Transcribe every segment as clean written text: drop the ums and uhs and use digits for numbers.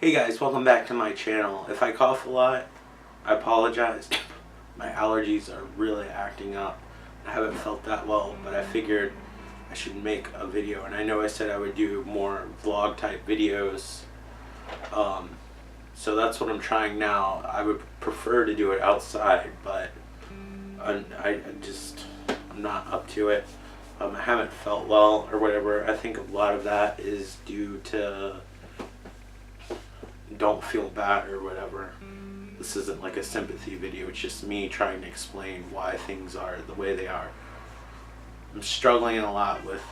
Hey guys, welcome back to my channel. If I cough a lot, I apologize. My allergies are really acting up. I haven't felt that well, but I figured I should make a video. And I know I said I would do more vlog type videos. So that's what I'm trying now. I would prefer to do it outside, but I'm not up to it. I haven't felt well or whatever. I think a lot of that is due to don't feel bad or whatever. This isn't like a sympathy video, it's just me trying to explain why things are the way they are. I'm struggling a lot with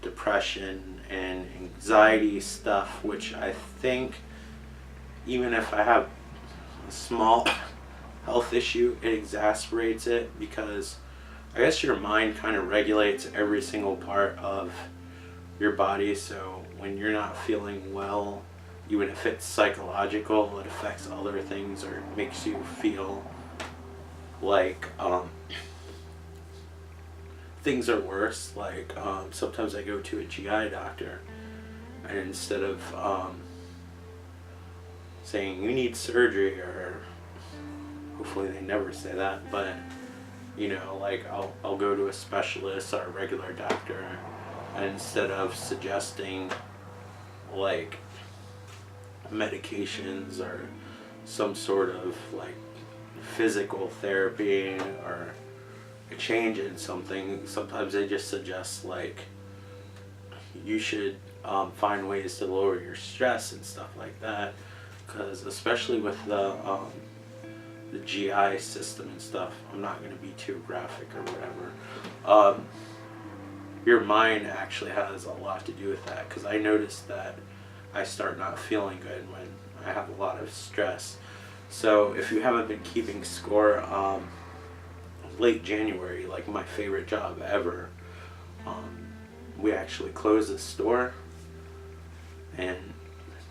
depression and anxiety stuff, which I think even if I have a small health issue, it exacerbates it, because I guess your mind kind of regulates every single part of your body. So when you're not feeling well, even if it's psychological, it affects other things, or it makes you feel like things are worse. Like sometimes I go to a GI doctor, and instead of saying you need surgery, or hopefully they never say that, but you know, like I'll go to a specialist or a regular doctor, and instead of suggesting like medications or some sort of like physical therapy or a change in something, sometimes they just suggest like you should find ways to lower your stress and stuff like that, because especially with the GI system and stuff, I'm not going to be too graphic or whatever, your mind actually has a lot to do with that, because I noticed that I start not feeling good when I have a lot of stress. So if you haven't been keeping score, late January, like my favorite job ever, we actually closed the store, and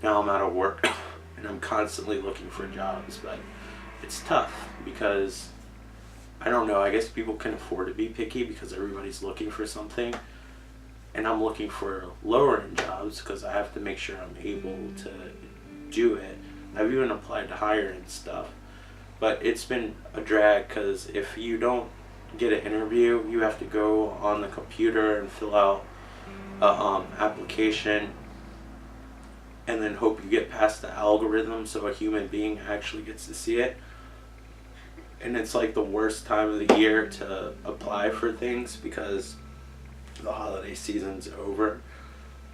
now I'm out of work and I'm constantly looking for jobs. But it's tough because I don't know, I guess people can afford to be picky because everybody's looking for something, and I'm looking for lower end jobs because I have to make sure I'm able to do it. I've even applied to higher end stuff, but it's been a drag, because if you don't get an interview, you have to go on the computer and fill out a application, and then hope you get past the algorithm so a human being actually gets to see it. And it's like the worst time of the year to apply for things because the holiday season's over.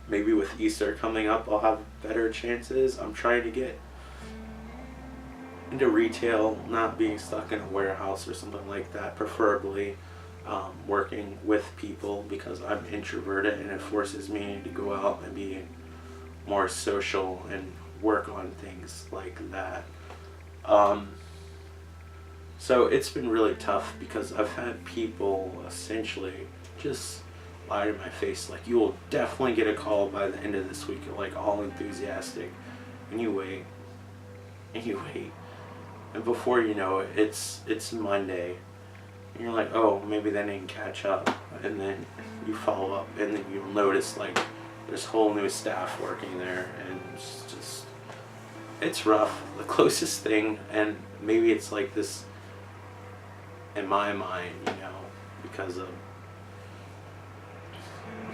Maybe with Easter coming up, I'll have better chances. I'm trying to get into retail, not being stuck in a warehouse or something like that, preferably working with people, because I'm introverted and it forces me to go out and be more social and work on things like that. So it's been really tough because I've had people essentially just lie to my face, like, you will definitely get a call by the end of this week. You're like all enthusiastic, and you wait and you wait, and before you know it, it's Monday, and you're like, oh, maybe they didn't catch up, and then you follow up, and then you'll notice like there's whole new staff working there, and it's rough. The closest thing, and maybe it's like this in my mind, you know, because of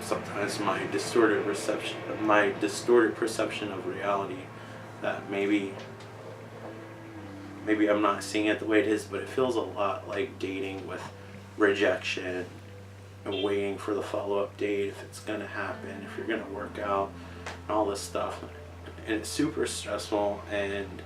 sometimes my distorted perception of reality, that maybe I'm not seeing it the way it is, but it feels a lot like dating, with rejection and waiting for the follow-up date, if it's gonna happen, if you're gonna work out, and all this stuff. And it's super stressful, and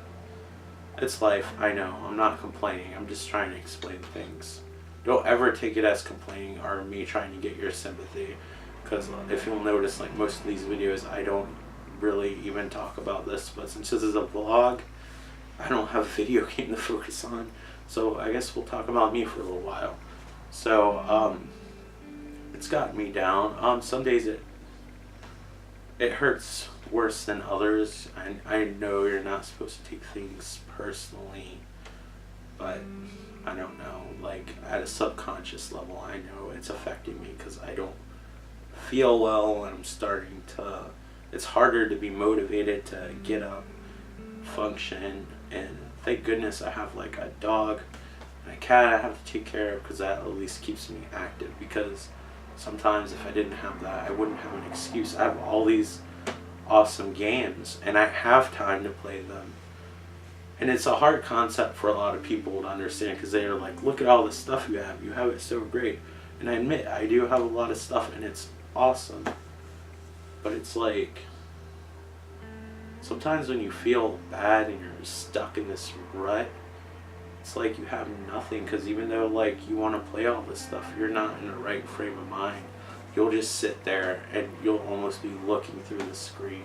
it's life. I know, I'm not complaining, I'm just trying to explain things. Don't ever take it as complaining or me trying to get your sympathy, because if you'll notice, like most of these videos, I don't really even talk about this, but since this is a vlog, I don't have a video game to focus on, so I guess we'll talk about me for a little while. So it's gotten me down. Some days it hurts worse than others. I know you're not supposed to take things personally, but I don't know, like at a subconscious level, I know it's affecting me because I don't feel well, and I'm starting to, it's harder to be motivated to get up function, and thank goodness I have like a dog and a cat I have to take care of, because that at least keeps me active, because sometimes if I didn't have that, I wouldn't have an excuse. I have all these awesome games and I have time to play them. And it's a hard concept for a lot of people to understand, because they're like, look at all the stuff you have it so great. And I admit, I do have a lot of stuff and it's awesome. But it's like, sometimes when you feel bad and you're stuck in this rut, it's like you have nothing, because even though like you want to play all this stuff, you're not in the right frame of mind. You'll just sit there and you'll almost be looking through the screen.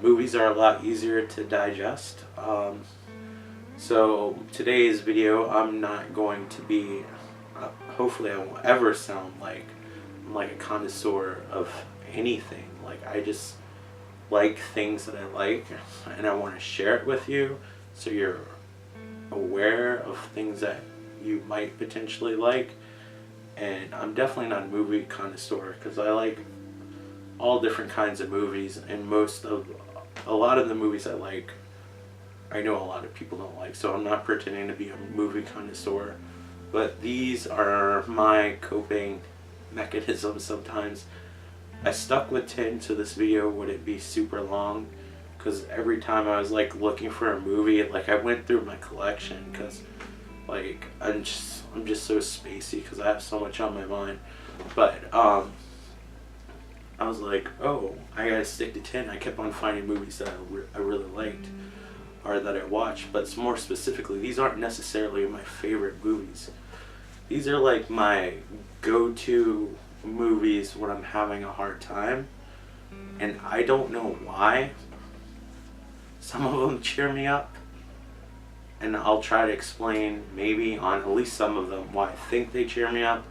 Movies are a lot easier to digest. So today's video, I'm not going to be, hopefully I won't ever sound like I'm like a connoisseur of anything. Like, I just like things that I like and I want to share it with you, so you're aware of things that you might potentially like. And I'm definitely not a movie connoisseur, because I like all different kinds of movies, and a lot of the movies I like, I know a lot of people don't like, so I'm not pretending to be a movie connoisseur. But these are my coping mechanisms sometimes. I stuck with 10, so this video wouldn't be super long, because every time I was like looking for a movie, like I went through my collection, because like I'm just so spacey because I have so much on my mind. But I was like, oh, I gotta stick to 10. I kept on finding movies that I really liked, or that I watched. But more specifically, these aren't necessarily my favorite movies. These are like my go-to movies when I'm having a hard time, and I don't know why. Some of them cheer me up, and I'll try to explain maybe on at least some of them why I think they cheer me up.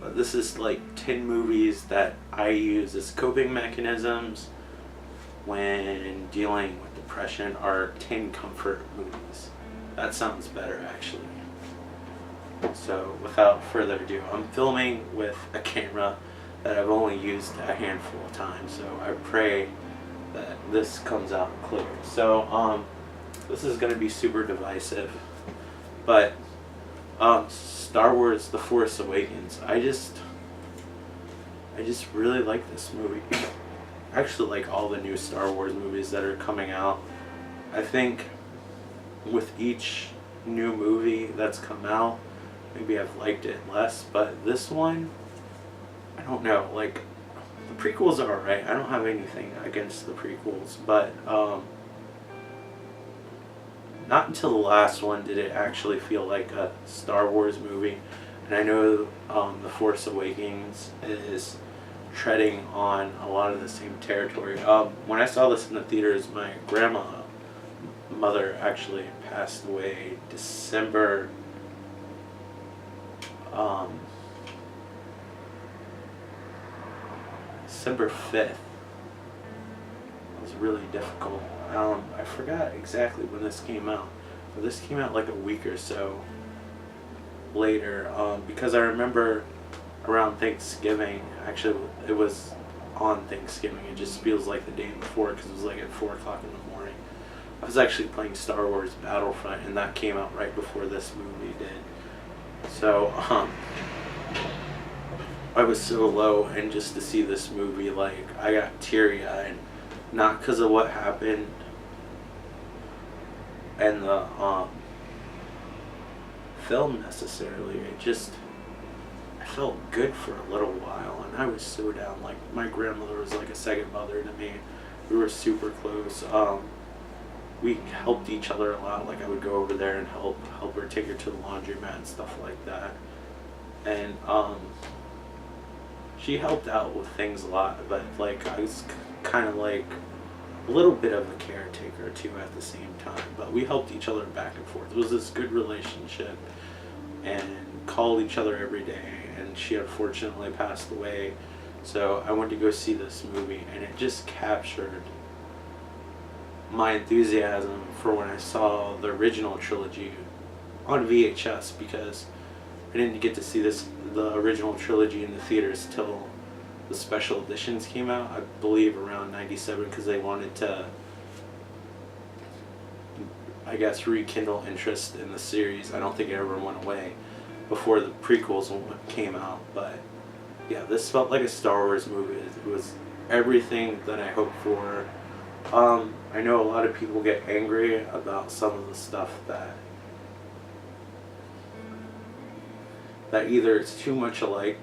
But this is like 10 movies that I use as coping mechanisms when dealing with depression, or 10 comfort movies. That sounds better, actually. So without further ado, I'm filming with a camera that I've only used a handful of times, so I pray that this comes out clear. So this is going to be super divisive, but Star Wars The Force Awakens, I just really like this movie. I actually like all the new Star Wars movies that are coming out. I think with each new movie that's come out, maybe I've liked it less, but this one, I don't know, like, the prequels are alright. I don't have anything against the prequels, but not until the last one did it actually feel like a Star Wars movie. And I know The Force Awakens is treading on a lot of the same territory. When I saw this in the theaters, my grandmother actually passed away December 5th. It was really difficult. I forgot exactly when this came out, but this came out like a week or so later, because I remember around Thanksgiving, actually it was on Thanksgiving, it just feels like the day before, because it was like at 4 o'clock in the morning. I was actually playing Star Wars Battlefront, and that came out right before this movie did. So I was so low, and just to see this movie, like, I got teary-eyed, not because of what happened and the film necessarily. I felt good for a little while, and I was so down. Like, my grandmother was like a second mother to me. We were super close. We helped each other a lot. Like, I would go over there and help her, take her to the laundromat and stuff like that. And she helped out with things a lot, but like I was kind of like a little bit of a caretaker too at the same time. But we helped each other back and forth. It was this good relationship, and called each other every day. And she unfortunately passed away, so I went to go see this movie, and it just captured my enthusiasm for when I saw the original trilogy on VHS, because I didn't get to see the original trilogy in the theaters till the special editions came out, I believe around '97, because they wanted to I guess, rekindle interest in the series. I don't think it ever went away before the prequels came out, but yeah, this felt like a Star Wars movie. It was everything that I hoped for. I know a lot of people get angry about some of the stuff that either it's too much alike,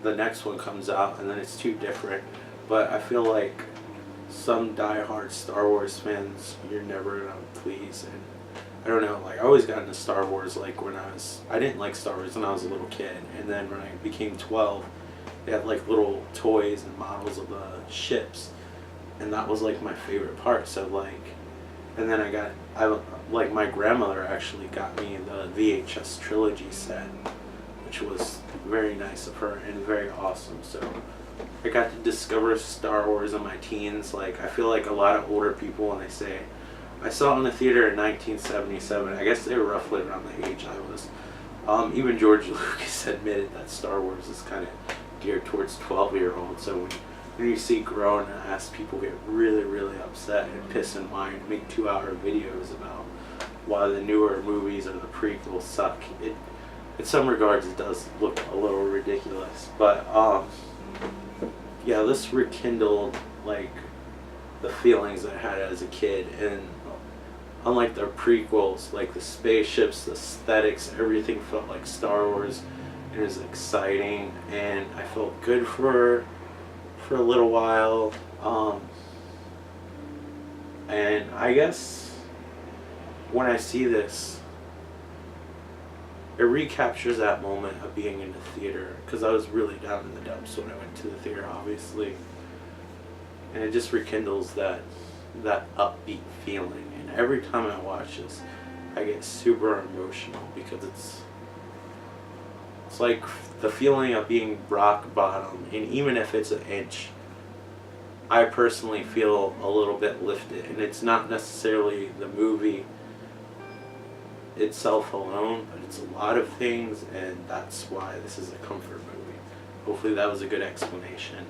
the next one comes out, and then it's too different. But I feel like some diehard Star Wars fans, you're never gonna please. And I don't know, like I always got into Star Wars like when I didn't like Star Wars when I was a little kid, and then when I became 12, they had like little toys and models of the ships, and that was like my favorite part. So like, and then like my grandmother actually got me the VHS trilogy set, which was very nice of her and very awesome. So I got to discover Star Wars in my teens. Like I feel like a lot of older people, when they say, I saw it in the theater in 1977, I guess they were roughly around the age I was. Even George Lucas admitted that Star Wars is kind of geared towards 12-year-olds. So when you see grown-ass people get really, really upset and piss and whine and make 2-hour videos about why the newer movies or the prequels suck, in some regards it does look a little ridiculous. But yeah, this rekindled like the feelings I had as a kid, and unlike the prequels, like the spaceships, the aesthetics, everything felt like Star Wars. It was exciting, and I felt good for a little while. And I guess when I see this, it recaptures that moment of being in the theater, because I was really down in the dumps when I went to the theater, obviously, and it just rekindles that upbeat feeling. And every time I watch this, I get super emotional, because it's like the feeling of being rock bottom, and even if it's an inch, I personally feel a little bit lifted. And it's not necessarily the movie itself alone, but it's a lot of things, and that's why this is a comfort movie. Hopefully that was a good explanation.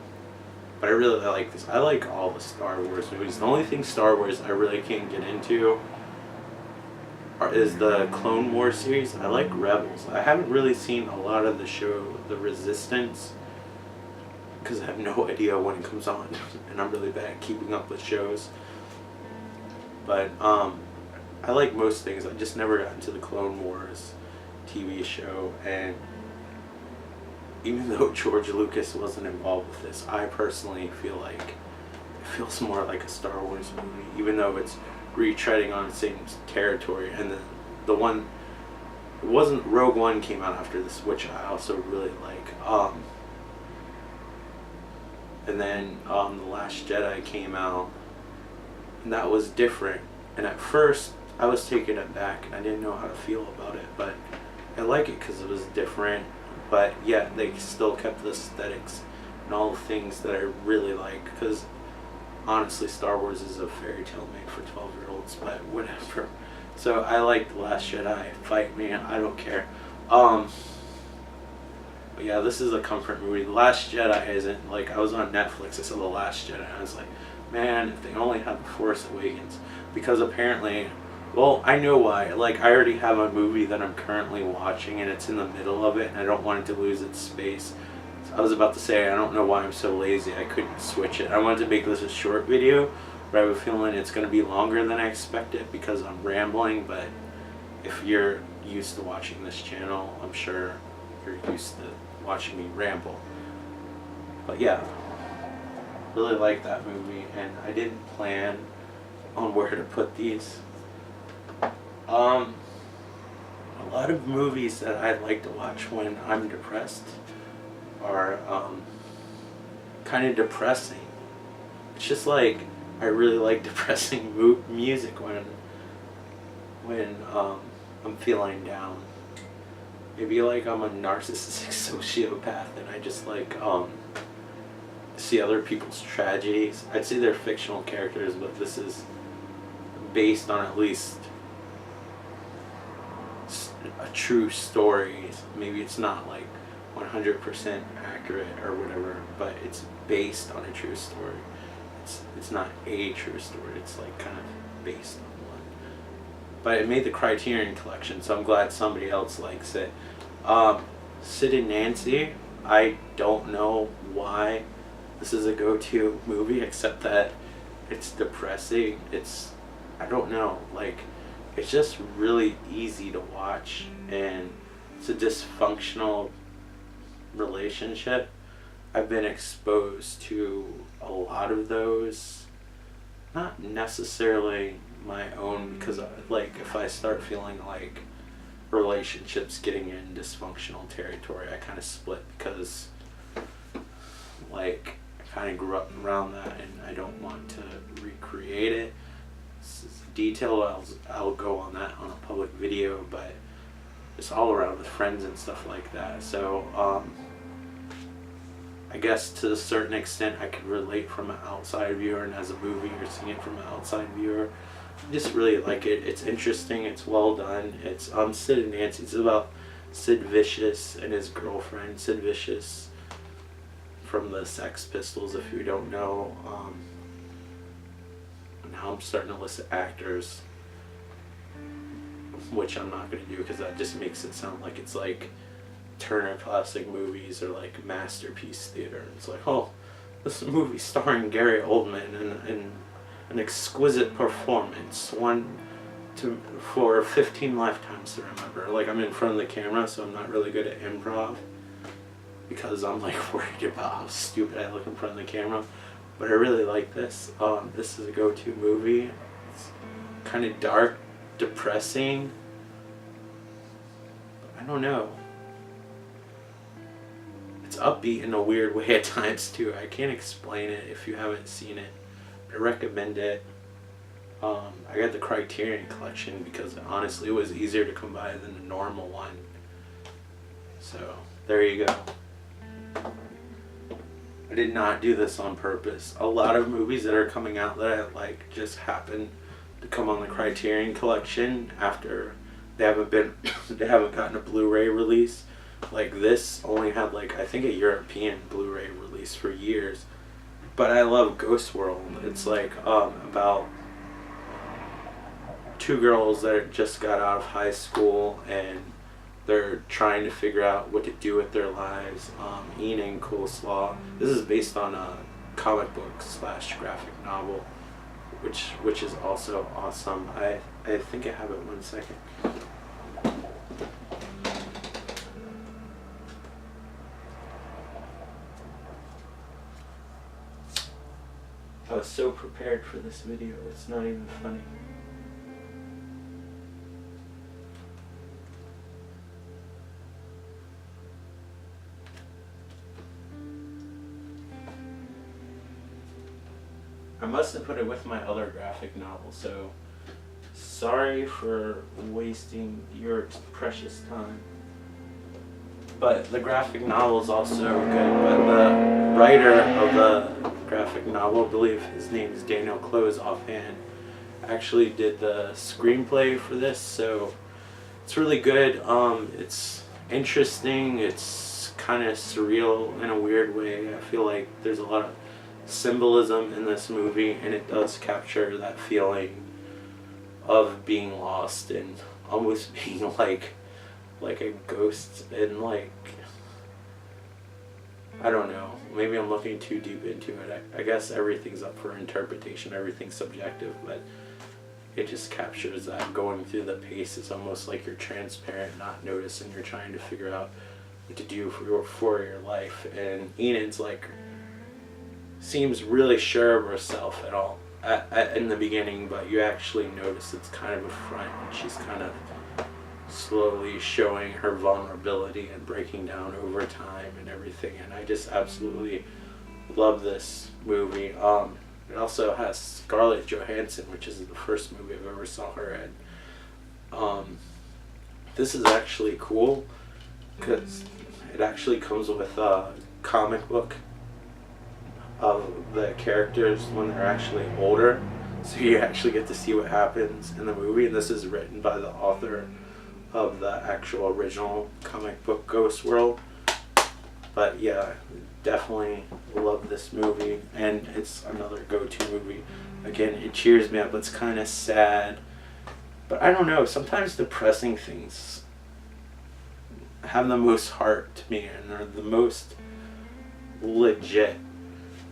But I really like this. I like all the Star Wars movies. The only thing Star Wars I really can't get into is the Clone Wars series. I like Rebels. I haven't really seen a lot of the show The Resistance, because I have no idea when it comes on, and I'm really bad at keeping up with shows. But I like most things. I just never got into the Clone Wars TV show, and even though George Lucas wasn't involved with this, I personally feel like it feels more like a Star Wars movie, even though it's retreading on the same territory. And the one, it wasn't, Rogue One came out after this, which I also really like. And then The Last Jedi came out, and that was different. And at first, I was taken aback, and I didn't know how to feel about it, but I like it because it was different, but yet they still kept the aesthetics and all the things that I really like, because honestly, Star Wars is a fairy tale made for 12-year-olds, but whatever. So I like The Last Jedi. Fight me, I don't care. But yeah, this is a comfort movie. The Last Jedi isn't, like, I was on Netflix, I saw The Last Jedi, and I was like, man, if they only had The Force Awakens. Because apparently, well, I know why. Like, I already have a movie that I'm currently watching, and it's in the middle of it, and I don't want it to lose its space. So I was about to say, I don't know why I'm so lazy, I couldn't switch it. I wanted to make this a short video, but I have a feeling it's going to be longer than I expected because I'm rambling. But if you're used to watching this channel, I'm sure you're used to watching me ramble. But yeah, really like that movie, and I didn't plan on where to put these. A lot of movies that I like to watch when I'm depressed are kind of depressing. It's just like, I really like depressing music when I'm feeling down. Maybe like I'm a narcissistic sociopath, and I just like see other people's tragedies. I'd say they're fictional characters, but this is based on at least a true story. Maybe it's not like 100% accurate or whatever, but it's based on a true story. It's not a true story, it's like kind of based on one. but it made the Criterion Collection, so I'm glad somebody else likes it. Sid and Nancy, I don't know why this is a go-to movie, except that it's depressing. I don't know, like, it's just really easy to watch, and it's a dysfunctional relationship. I've been exposed to a lot of those, not necessarily my own, because like if I start feeling like relationships getting in dysfunctional territory, I kind of split, because like I kind of grew up around that and I don't want to recreate it. Detail, I'll go on that on a public video, but it's all around with friends and stuff like that. So I guess to a certain extent I could relate from an outside viewer, and as a movie you're seeing it from an outside viewer. I just really like it. It's interesting, it's well done. It's Sid and Nancy. It's about Sid Vicious and his girlfriend. Sid Vicious from the Sex Pistols, if you don't know. Now I'm starting to list actors, which I'm not going to do because that just makes it sound like it's like Turner Classic Movies or like Masterpiece Theater. It's like, oh, this movie starring Gary Oldman and an exquisite performance, one for 15 lifetimes to remember. Like, I'm in front of the camera, so I'm not really good at improv because I'm like worried about how stupid I look in front of the camera. But I really like this. This is a go-to movie. It's kind of dark, depressing. I don't know. It's upbeat in a weird way at times too. I can't explain it if you haven't seen it. I recommend it. I got the Criterion Collection because honestly it was easier to come by than a normal one. So there you go. I did not do this on purpose. A lot of movies that are coming out that I like just happen to come on the Criterion Collection after they haven't gotten a Blu-ray release. Like this only had like I think a European Blu-ray release for years. But I love Ghost World. It's like about two girls that just got out of high school and they're trying to figure out what to do with their lives. Eating coleslaw. This is based on a comic book / graphic novel, which is also awesome. I think I have it 1 second. I was so prepared for this video, it's not even funny. I must have put it with my other graphic novel, so sorry for wasting your precious time. But the graphic novel is also good, but the writer of the graphic novel, I believe his name is Daniel Close offhand, actually did the screenplay for this, so it's really good. It's interesting, it's kind of surreal in a weird way. I feel like there's a lot of symbolism in this movie, and it does capture that feeling of being lost and almost being like a ghost, and like I don't know, maybe I'm looking too deep into it. I guess everything's up for interpretation, everything's subjective, but it just captures that going through the pace. It's almost like you're transparent, not noticing, you're trying to figure out what to do for your life. And Enid's like seems really sure of herself at all in the beginning, but you actually notice it's kind of a front, and she's kind of slowly showing her vulnerability and breaking down over time and everything. And I just absolutely love this movie. It also has Scarlett Johansson, which is the first movie I've ever saw her in. This is actually cool because it actually comes with a comic book of the characters when they're actually older, so you actually get to see what happens in the movie. And this is written by the author of the actual original comic book Ghost World. But yeah, definitely love this movie, and it's another go-to movie. Again, it cheers me up. It's kind of sad, But I don't know, sometimes depressing things have the most heart to me and are the most legit.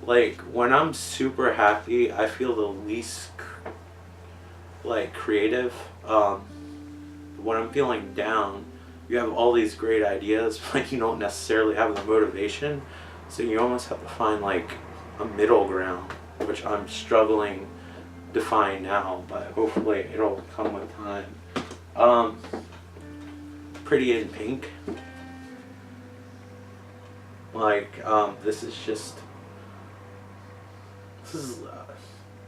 Like, when I'm super happy, I feel the least like creative. When I'm feeling down, you have all these great ideas, but you don't necessarily have the motivation. So you almost have to find like a middle ground, which I'm struggling to find now, but hopefully it'll come with time. Pretty in Pink. Like, this is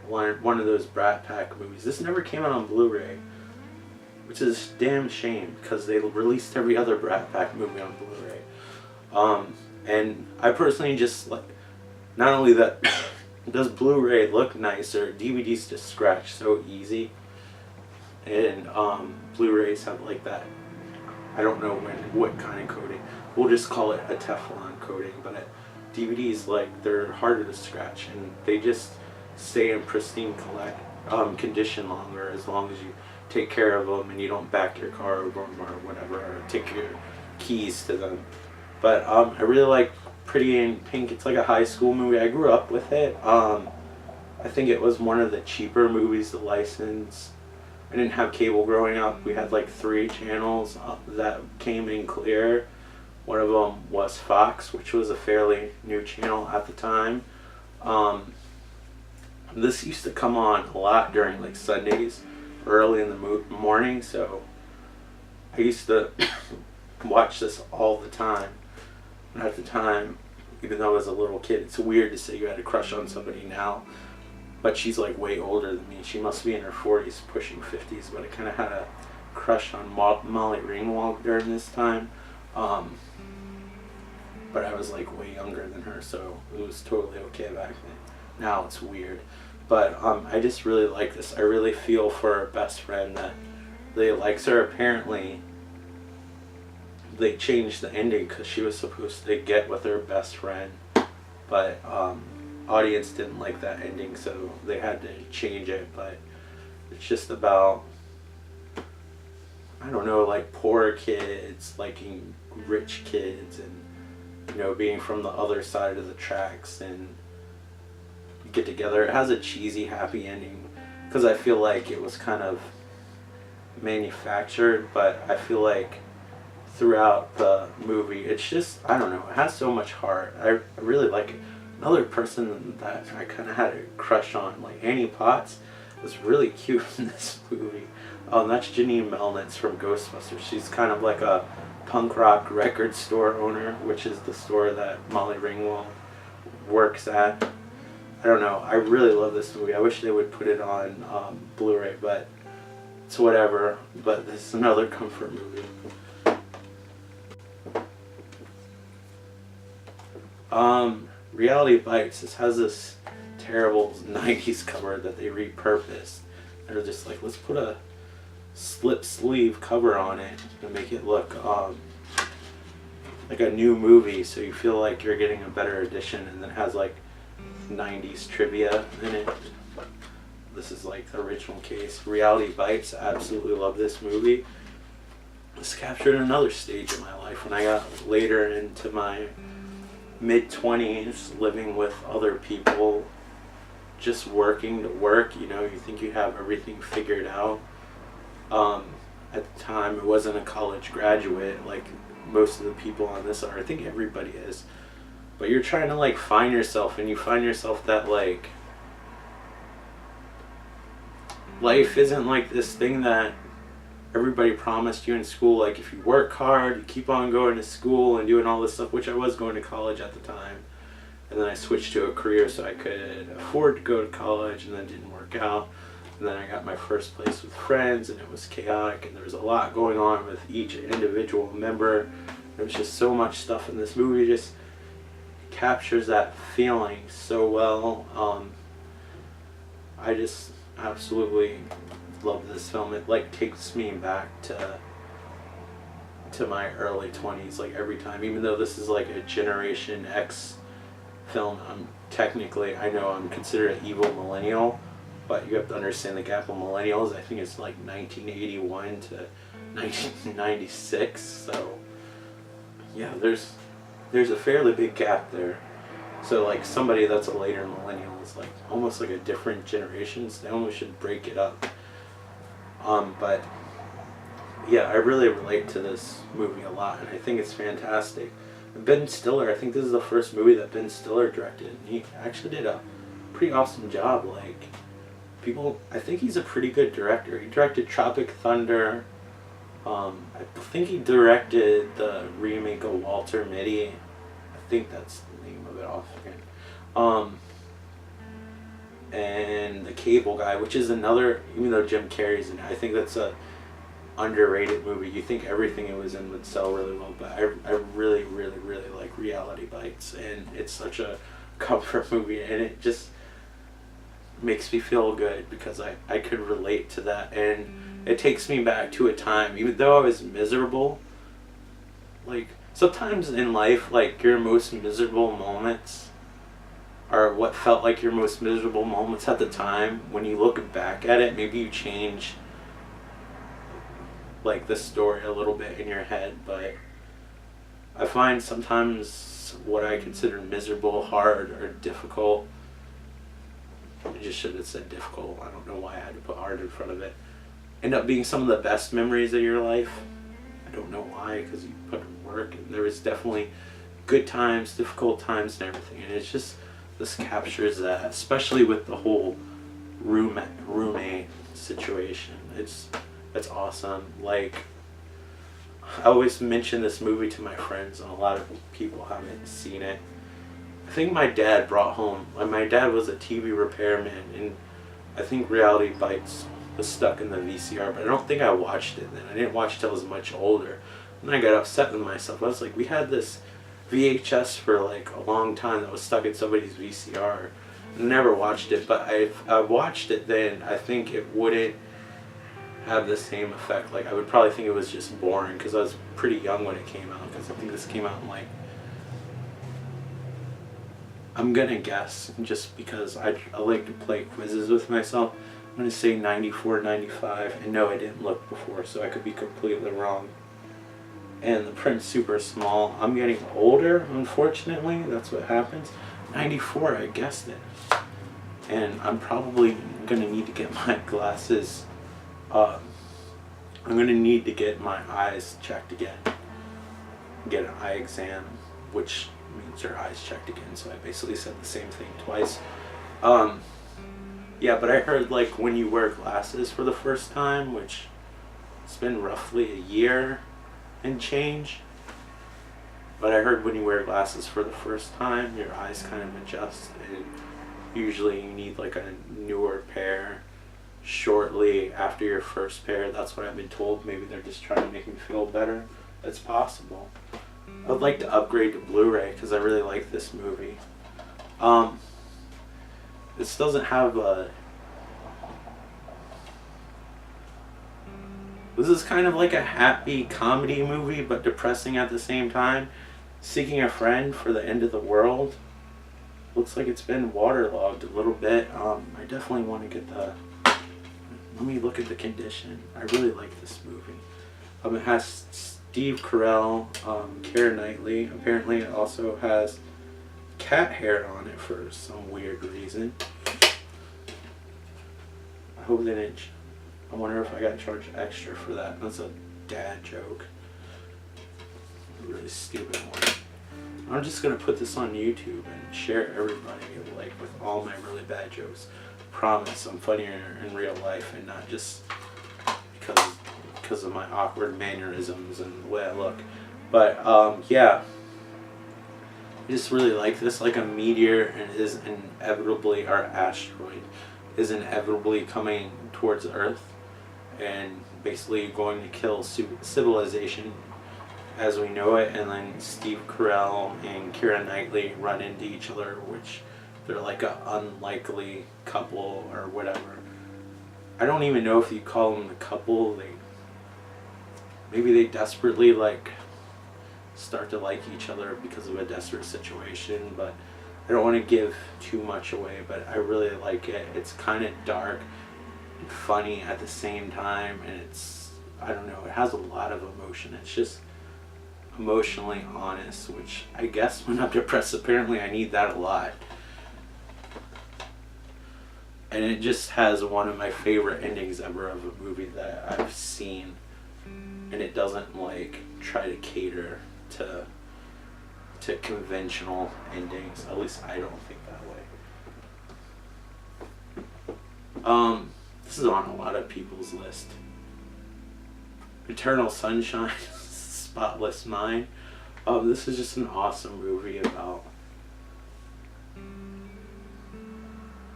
one of those Brat Pack movies. This never came out on Blu-ray, which is a damn shame because they released every other Brat Pack movie on Blu-ray. And I personally just like, not only that, does Blu-ray look nicer, DVDs just scratch so easy, and Blu-rays have like that, I don't know what kind of coating, we'll just call it a Teflon coating, but DVDs, like, they're harder to scratch and they just stay in pristine condition longer, as long as you take care of them and you don't back your car over them or whatever, or take your keys to them. But I really like Pretty in Pink. It's like a high school movie. I grew up with it. I think it was one of the cheaper movies to license. I didn't have cable growing up. We had like 3 channels that came in clear. One of them was Fox, which was a fairly new channel at the time. This used to come on a lot during like Sundays, early in the morning, so I used to watch this all the time. And at the time, even though I was a little kid, it's weird to say you had a crush on somebody now, but she's like way older than me. She must be in her 40s, pushing 50s, but I kind of had a crush on Molly Ringwald during this time. But I was like way younger than her, so it was totally okay back then. Now it's weird. But I just really like this. I really feel for her best friend that really likes her. Apparently, they changed the ending because she was supposed to get with her best friend, but audience didn't like that ending, so they had to change it. But it's just about, I don't know, like poor kids liking rich kids, and you know, being from the other side of the tracks and get together. It has a cheesy happy ending because I feel like it was kind of manufactured, but I feel like throughout the movie it's just, I don't know, it has so much heart. I really like it. Another person that I kind of had a crush on, like Annie Potts, was really cute in this movie. That's Janine Melnitz from Ghostbusters. She's kind of like a punk rock record store owner, which is the store that Molly Ringwald works at. I don't know, I really love this movie. I wish they would put it on Blu-ray, but it's whatever. But this is another comfort movie. Reality Bites. This has this terrible 90s cover that they repurposed. They're just like, let's put a slip sleeve cover on it to make it look like a new movie, so you feel like you're getting a better edition, and then it has like 90s trivia in it. This is like the original case. Reality Bites. Absolutely love this movie. This captured another stage in my life when I got later into my mid-20s, living with other people, just working to work. You know, you think you have everything figured out. At the time, I wasn't a college graduate like most of the people on this are. I think everybody is. But you're trying to like find yourself, and you find yourself that like life isn't like this thing that everybody promised you in school. Like, if you work hard, you keep on going to school and doing all this stuff, which I was going to college at the time. And then I switched to a career so I could afford to go to college, and then it didn't work out. And then I got my first place with friends, and it was chaotic, and there was a lot going on with each individual member. There was just so much stuff in this movie. Just captures that feeling so well. I just absolutely love this film. It like takes me back to my early 20s, like every time. Even though this is like a Generation X film, I know I'm considered an evil millennial, but you have to understand the gap of millennials. I think it's like 1981 to 1996. So yeah, there's a fairly big gap there. So like somebody that's a later millennial is like almost like a different generation. So they almost should break it up. But yeah, I really relate to this movie a lot, and I think it's fantastic. Ben Stiller, I think this is the first movie that Ben Stiller directed, and he actually did a pretty awesome job. Like, I think he's a pretty good director. He directed Tropic Thunder. I think he directed the remake of Walter Mitty. I think that's the name of it offhand. And The Cable Guy, which is another, even though Jim Carrey's in it, I think that's a underrated movie. You think everything it was in would sell really well, but I really, really, really like Reality Bites, and it's such a comfort movie, and it just makes me feel good because I could relate to that, and it takes me back to a time, even though I was miserable, like, sometimes in life, like, your most miserable moments are what felt like your most miserable moments at the time. When you look back at it, maybe you change like the story a little bit in your head, but I find sometimes what I consider miserable, hard, or difficult, I just should have said difficult, I don't know why I had to put hard in front of it, end up being some of the best memories of your life. I don't know why, because you put in work, and there was definitely good times, difficult times, and everything, and it's just, this captures that, especially with the whole roommate situation. It's awesome. Like, I always mention this movie to my friends, and a lot of people haven't seen it. I think my dad brought home, my dad was a TV repairman, and I think Reality Bites was stuck in the VCR, but I don't think I watched it then. I didn't watch it till I was much older. And then I got upset with myself. I was like, we had this VHS for like a long time that was stuck in somebody's VCR. I never watched it, but I watched it then. I think it wouldn't have the same effect. Like, I would probably think it was just boring because I was pretty young when it came out, because I think this came out in like, I'm gonna guess, just because I like to play quizzes with myself, I'm gonna say 94, 95, and no, I didn't look before, so I could be completely wrong. And the print's super small. I'm getting older, unfortunately, that's what happens. 94, I guessed it. And I'm probably gonna need to get my glasses, I'm gonna need to get my eyes checked again. Get an eye exam, which means your eyes checked again, so I basically said the same thing twice. Yeah, but I heard, like, when you wear glasses for the first time, which it's been roughly a year and change, but I heard when you wear glasses for the first time, your eyes kind of adjust, and usually you need like a newer pair shortly after your first pair. That's what I've been told. Maybe they're just trying to make me feel better. It's possible. I would like to upgrade to Blu-ray because I really like this movie. This doesn't have a... This is kind of like a happy comedy movie, but depressing at the same time. Seeking a Friend for the End of the World. Looks like it's been waterlogged a little bit. I definitely want to get the... Let me look at the condition. I really like this movie. It has Steve Carell, Keira Knightley. Apparently it also has cat hair on it for some weird reason. I hope they didn't... I wonder if I got charged extra for that. That's a dad joke. A really stupid one. I'm just going to put this on YouTube and share everybody, like, with all my really bad jokes. Promise I'm funnier in real life and not just because of my awkward mannerisms and the way I look. But yeah, I just really like this. Like, a meteor and is inevitably, or asteroid is inevitably coming towards Earth and basically going to kill civilization as we know it, and then Steve Carell and Keira Knightley run into each other, which they're like an unlikely couple or whatever. I don't even know if you call them the couple. Maybe they desperately like start to like each other because of a desperate situation, but don't want to give too much away, but I really like it. It's kind of dark and funny at the same time, and it's, I don't know, it has a lot of emotion. It's just emotionally honest, which I guess when I'm depressed, apparently I need that a lot. And it just has one of my favorite endings ever of a movie that I've seen, and it doesn't like try to cater to conventional endings. At least I don't think that way. This is on a lot of people's list. Eternal Sunshine, Spotless Mind. This is just an awesome movie about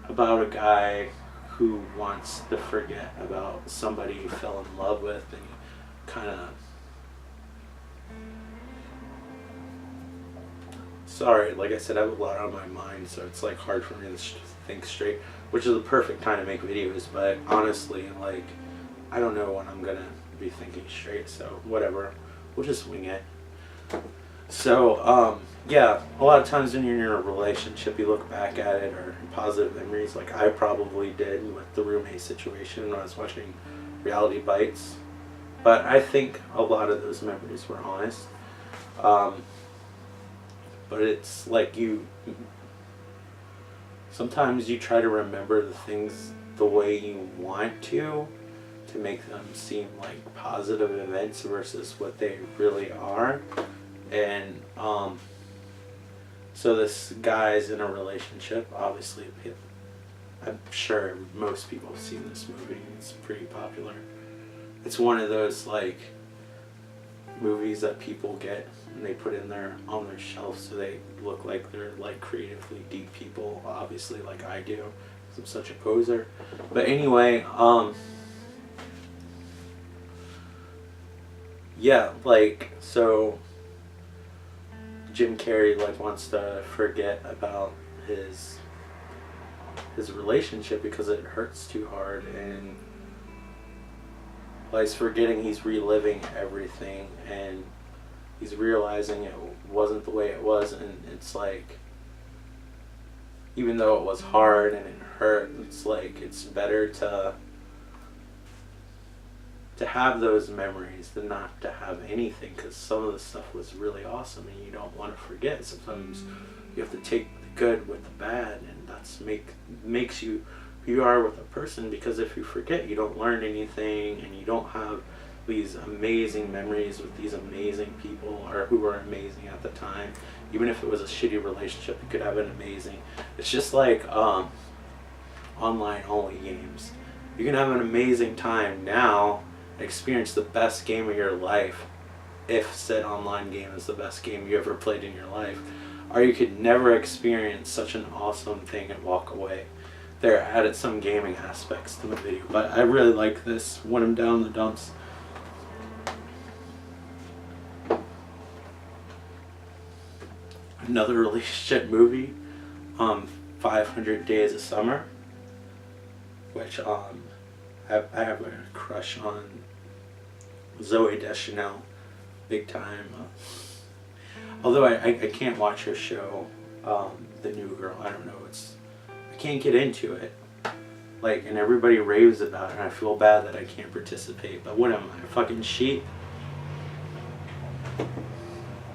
a guy who wants to forget about somebody he fell in love with, and he kind of, sorry, like I said, I have a lot on my mind, so it's like hard for me to think straight, which is the perfect time to make videos. But honestly, like, I don't know when I'm gonna be thinking straight, so whatever, we'll just wing it. So yeah, a lot of times when you're in a relationship, you look back at it, or positive memories, like I probably did with the roommate situation when I was watching Reality Bites. But I think a lot of those memories were honest. But it's like sometimes you try to remember the things the way you want to make them seem like positive events versus what they really are. And so this guy's in a relationship, obviously. I'm sure most people have seen this movie. It's pretty popular. It's one of those like movies that people get and they put on their shelf so they look like they're like creatively deep people, obviously, like I do, because I'm such a poser. But anyway, yeah, like, so Jim Carrey like wants to forget about his relationship because it hurts too hard, and he's forgetting, he's reliving everything, and he's realizing it wasn't the way it was. And it's like, even though it was hard and it hurt, it's like it's better to have those memories than not to have anything, because some of the stuff was really awesome and you don't want to forget. Sometimes you have to take the good with the bad, and that's makes you who you are with a person, because if you forget, you don't learn anything, and you don't have these amazing memories with these amazing people, or who were amazing at the time. Even if it was a shitty relationship, you could have an amazing. It's just like online only games. You can have an amazing time now, experience the best game of your life, if said online game is the best game you ever played in your life, or you could never experience such an awesome thing and walk away. There added some gaming aspects to the video, but I really like this when I'm down in the dumps. Another relationship movie, 500 Days of Summer, which I have a crush on Zooey Deschanel, big time. Although I can't watch her show, The New Girl. I don't know, I can't get into it. Like, and everybody raves about it, and I feel bad that I can't participate. But what am I, a fucking sheep?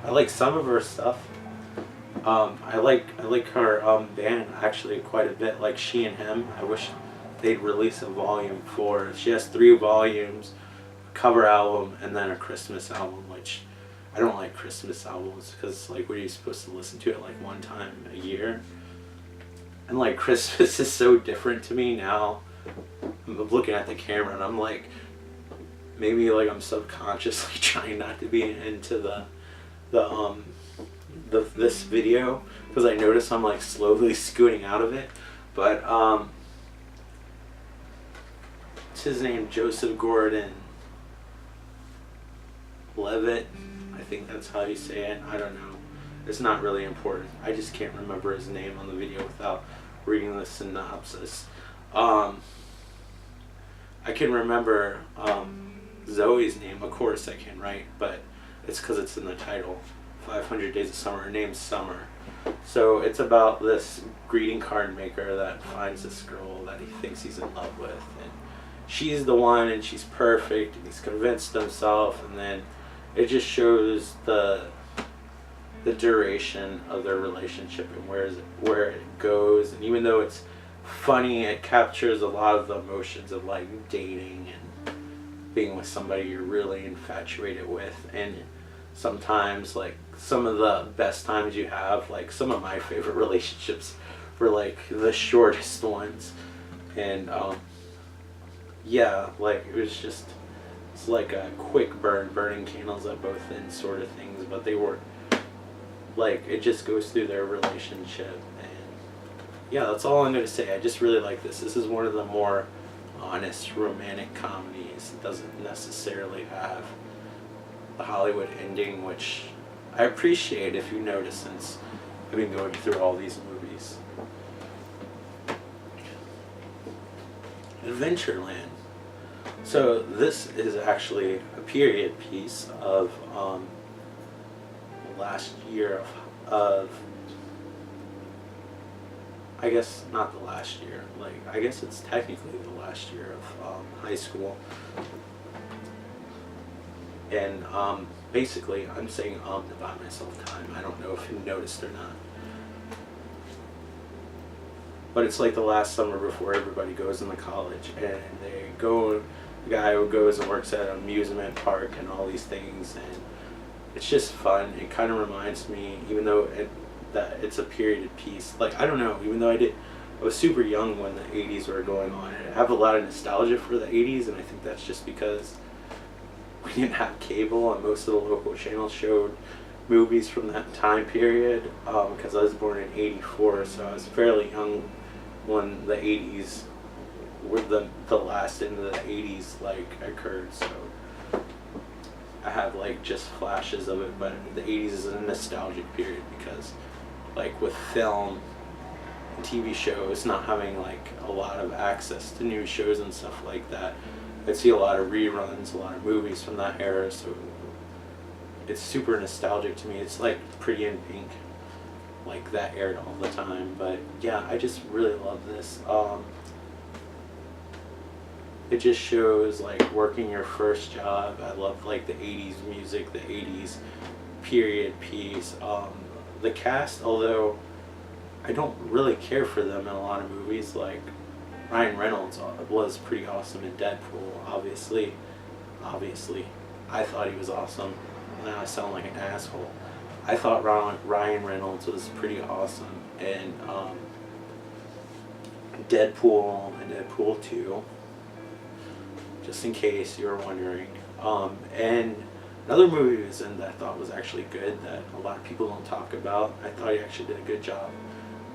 I like some of her stuff. I like her band actually quite a bit. Like She and Him. I wish they'd release a volume 4. She has 3 volumes, a cover album, and then a Christmas album, which I don't like Christmas albums, because like, what are you supposed to listen to it like one time a year? And like, Christmas is so different to me now. I'm looking at the camera and I'm like, maybe like I'm subconsciously trying not to be into this video, because I notice I'm like slowly scooting out of it. But what's his name? Joseph Gordon-Levitt, I think that's how you say it. I don't know. It's not really important. I just can't remember his name on the video without reading the synopsis. I can remember Zoe's name, of course I can, right? But it's because it's in the title. 500 Days of Summer. Her name's Summer. So it's about this greeting card maker that finds this girl that he thinks he's in love with, and she's the one, and she's perfect, and he's convinced himself, and then it just shows the duration of their relationship and where it goes. And even though it's funny, it captures a lot of the emotions of like dating and being with somebody you're really infatuated with. And sometimes like some of the best times you have, like some of my favorite relationships were like the shortest ones. And yeah, like it's like a quick burning candles at both ends sort of things, but they were like, it just goes through their relationship. And yeah, that's all I'm going to say. I just really like this. This is one of the more honest romantic comedies. It doesn't necessarily have the Hollywood ending, which I appreciate, if you notice, since I've been going through all these movies. Adventureland. So this is actually a period piece of last year of I guess not the last year, like I guess it's technically the last year of high school. And basically I'm saying to buy myself time. I don't know if you noticed or not, but it's like the last summer before everybody goes into college, and they go, the guy who goes and works at an amusement park and all these things, and it's just fun. It kind of reminds me, even though that it's a period piece, like I don't know, even though I was super young when the 80s were going on, and I have a lot of nostalgia for the 80s, and I think that's just because we didn't have cable, and most of the local channels showed movies from that time period, because I was born in 84, so I was fairly young when the 80s were the last into the 80s like occurred, so I have like just flashes of it. But the 80s is a nostalgic period because like with film and TV shows not having like a lot of access to new shows and stuff like that, I see a lot of reruns, a lot of movies from that era, so it's super nostalgic to me. It's like Pretty in Pink, like that aired all the time. But yeah, I just really love this. It just shows like working your first job. I love like the 80s music, the 80s period piece. The cast, although I don't really care for them in a lot of movies, like Ryan Reynolds was pretty awesome in Deadpool, obviously. I thought he was awesome. Now I sound like an asshole. I thought Ryan Reynolds was pretty awesome in Deadpool and Deadpool 2, just in case you were wondering. And another movie he was in that I thought was actually good, that a lot of people don't talk about, I thought he actually did a good job,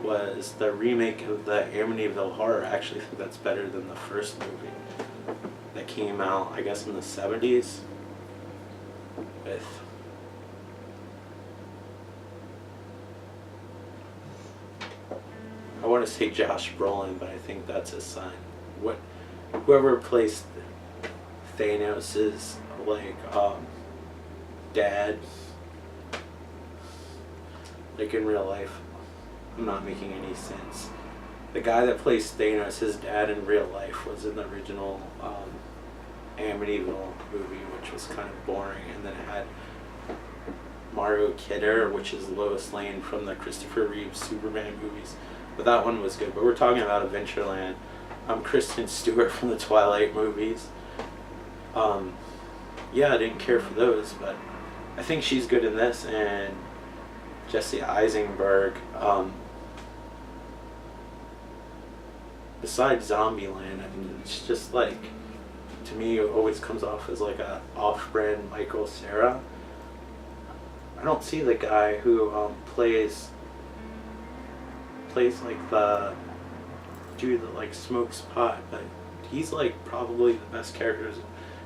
was the remake of the Amityville Horror. I actually think that's better than the first movie that came out, I guess, in the 70s with I want to say Josh Brolin, but I think that's his son. Whoever placed Thanos's like dad, like in real life, I'm not making any sense. The guy that plays Thanos, his dad in real life, was in the original Amityville movie, which was kind of boring, and then it had Mario Kidder, which is Lois Lane from the Christopher Reeve Superman movies, but that one was good. But we're talking about Adventureland. Kristen Stewart from the Twilight movies. Yeah, I didn't care for those, but I think she's good in this. And Jesse Eisenberg, besides Zombieland, I mean, it's just like, to me, it always comes off as like a off-brand Michael Cera. I don't see the guy who plays like the dude that like smokes pot, but he's like probably the best characters.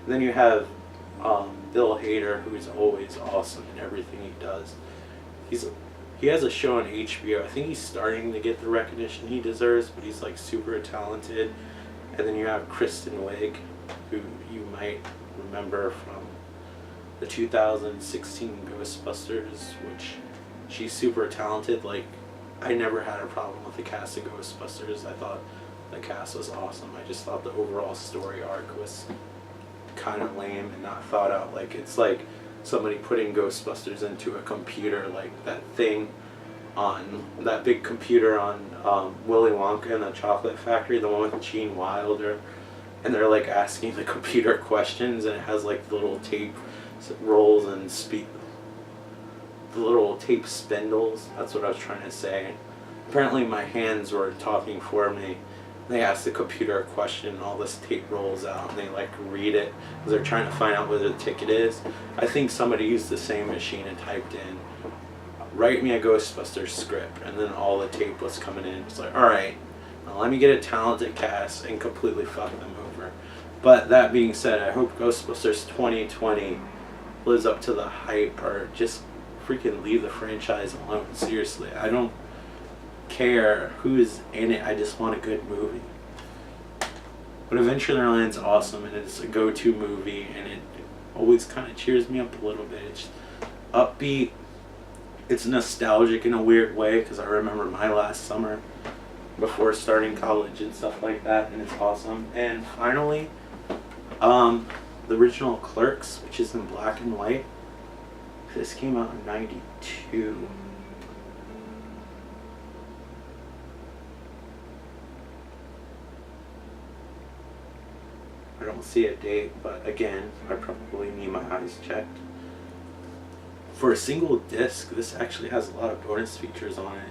And then you have Bill Hader, who's always awesome in everything he does. He has a show on HBO. I think he's starting to get the recognition he deserves, but he's like super talented. And then you have Kristen Wiig, who you might remember from the 2016 Ghostbusters, which she's super talented. Like, I never had a problem with the cast of Ghostbusters. I thought the cast was awesome. I just thought the overall story arc was kind of lame and not thought out. Like, it's like somebody putting Ghostbusters into a computer, like that thing on that big computer on Willy Wonka and the Chocolate Factory, the one with Gene Wilder, and they're like asking the computer questions, and it has like the little tape rolls and the little tape spindles. That's what I was trying to say. Apparently my hands were talking for me. They ask the computer a question and all this tape rolls out and they like read it because they're trying to find out where the ticket is. I think somebody used the same machine and typed in, write me a Ghostbusters script, and then all the tape was coming in. It's like, alright, now let me get a talented cast and completely fuck them over. But that being said, I hope Ghostbusters 2020 lives up to the hype, or just freaking leave the franchise alone. Seriously, I don't care who's in it, I just want a good movie. But Adventureland's awesome, and it's a go-to movie, and it always kind of cheers me up a little bit. It's upbeat, it's nostalgic in a weird way, because I remember my last summer before starting college and stuff like that, and it's awesome. And finally, the original Clerks, which is in black and white. This came out in '92. I don't see a date, but again, I probably need my eyes checked. For a single disc, this actually has a lot of bonus features on it.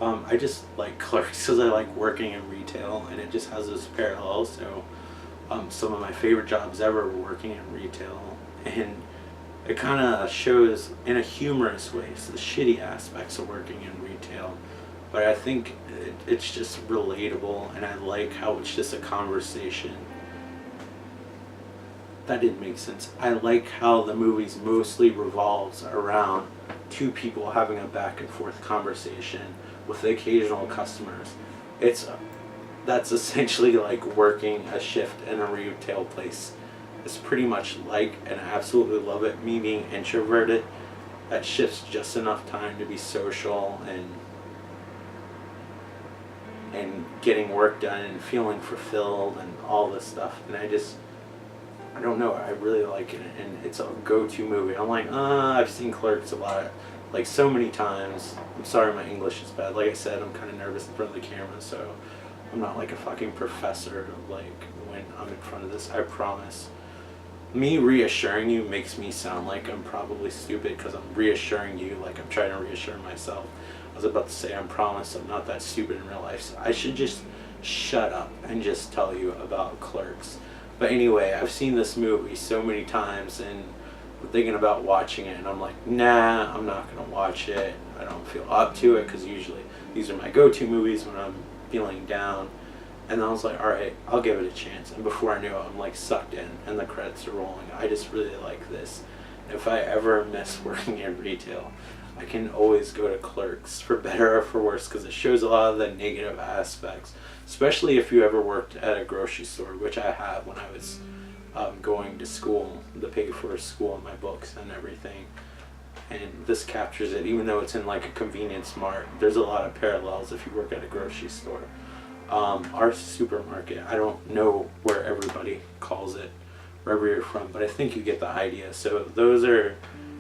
I just like Clerks because I like working in retail, and it just has those parallels. So some of my favorite jobs ever were working in retail, and it kind of shows in a humorous way so the shitty aspects of working in retail. But I think it's just relatable, and I like how it's just a conversation. That didn't make sense. I like how the movie mostly revolves around two people having a back and forth conversation with the occasional customers. That's essentially like working a shift in a retail place. It's pretty much like, and I absolutely love it, me being introverted, that shift's just enough time to be social and getting work done and feeling fulfilled and all this stuff. And I don't know, I really like it, and it's a go-to movie. I'm like, I've seen Clerks a lot, like so many times. I'm sorry my English is bad. Like I said, I'm kind of nervous in front of the camera, so I'm not like a fucking professor like when I'm in front of this, I promise. Me reassuring you makes me sound like I'm probably stupid because I'm reassuring you like I'm trying to reassure myself. I was about to say, I promise I'm not that stupid in real life, so I should just shut up and just tell you about Clerks. But anyway, I've seen this movie so many times, and I'm thinking about watching it, and I'm like, nah, I'm not going to watch it. I don't feel up to it, because usually these are my go-to movies when I'm feeling down. And I was like, alright, I'll give it a chance. And before I knew it, I'm like sucked in, and the credits are rolling. I just really like this. If I ever miss working in retail, I can always go to Clerks, for better or for worse, because it shows a lot of the negative aspects, especially if you ever worked at a grocery store, which I have when I was going to school, to pay for school and my books and everything. And this captures it, even though it's in like a convenience mart. There's a lot of parallels if you work at a grocery store. Our supermarket, I don't know where everybody calls it, wherever you're from, but I think you get the idea. So those are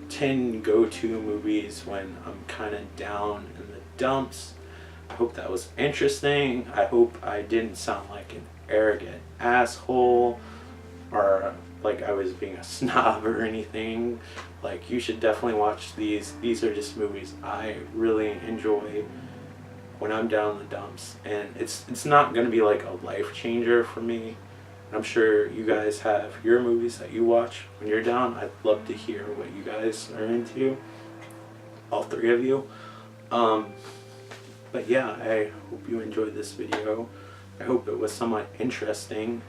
10 go-to movies when I'm kind of down in the dumps. I hope that was interesting. I hope I didn't sound like an arrogant asshole or like I was being a snob or anything. Like, you should definitely watch these. These are just movies I really enjoy when I'm down in the dumps, and it's not going to be like a life changer for me. I'm sure you guys have your movies that you watch when you're down. I'd love to hear what you guys are into, all three of you. But yeah, I hope you enjoyed this video. I hope it was somewhat interesting,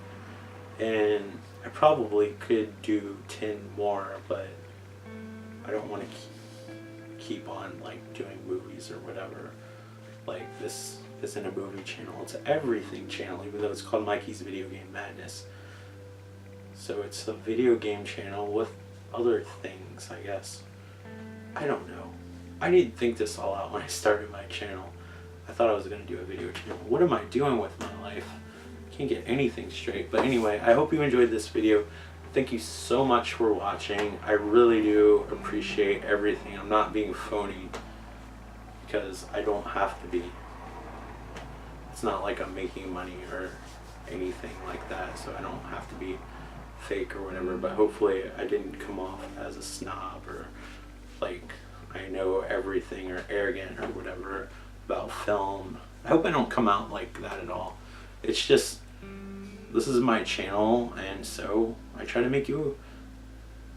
and I probably could do 10 more, but I don't want to keep on like doing movies or whatever. Like, this isn't a movie channel, it's an everything channel, even though it's called Mikey's Video Game Madness. So it's a video game channel with other things, I guess. I don't know. I didn't think this all out when I started my channel. I thought I was going to do a video channel. What am I doing with my life? Can't get anything straight. But anyway, I hope you enjoyed this video. Thank you so much for watching. I really do appreciate everything. I'm not being phony because I don't have to be. It's not like I'm making money or anything like that, so I don't have to be fake or whatever. But hopefully I didn't come off as a snob or like I know everything or arrogant or whatever about film. I hope I don't come out like that at all. It's just, this is my channel, and so I try to make you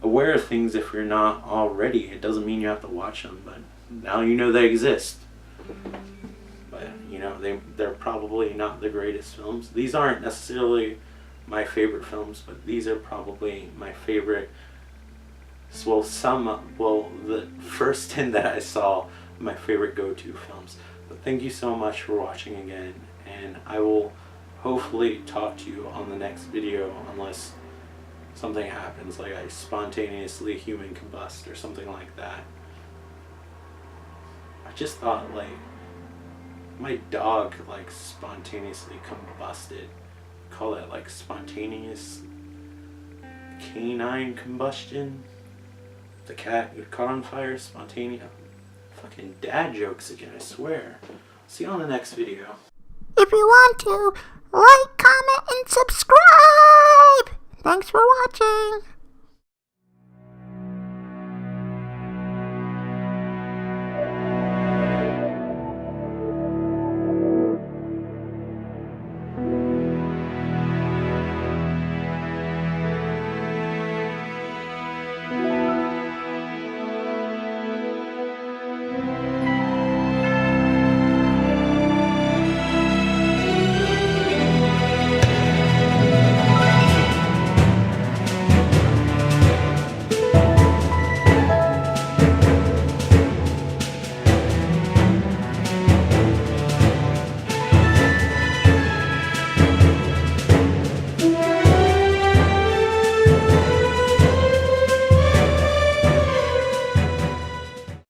aware of things if you're not already. It doesn't mean you have to watch them, but now you know they exist. But you know, they're probably not the greatest films. These aren't necessarily my favorite films, but these are probably my favorite. Well, the first 10 that I saw, my favorite go-to films. But thank you so much for watching again, and I will hopefully talk to you on the next video, unless something happens, like I spontaneously human combust or something like that. I just thought, like, my dog, like, spontaneously combusted. Call that, like, spontaneous canine combustion. The cat got caught on fire, spontaneous. Fucking dad jokes again, I swear. See you on the next video. If you want to, like, comment, and subscribe! Thanks for watching!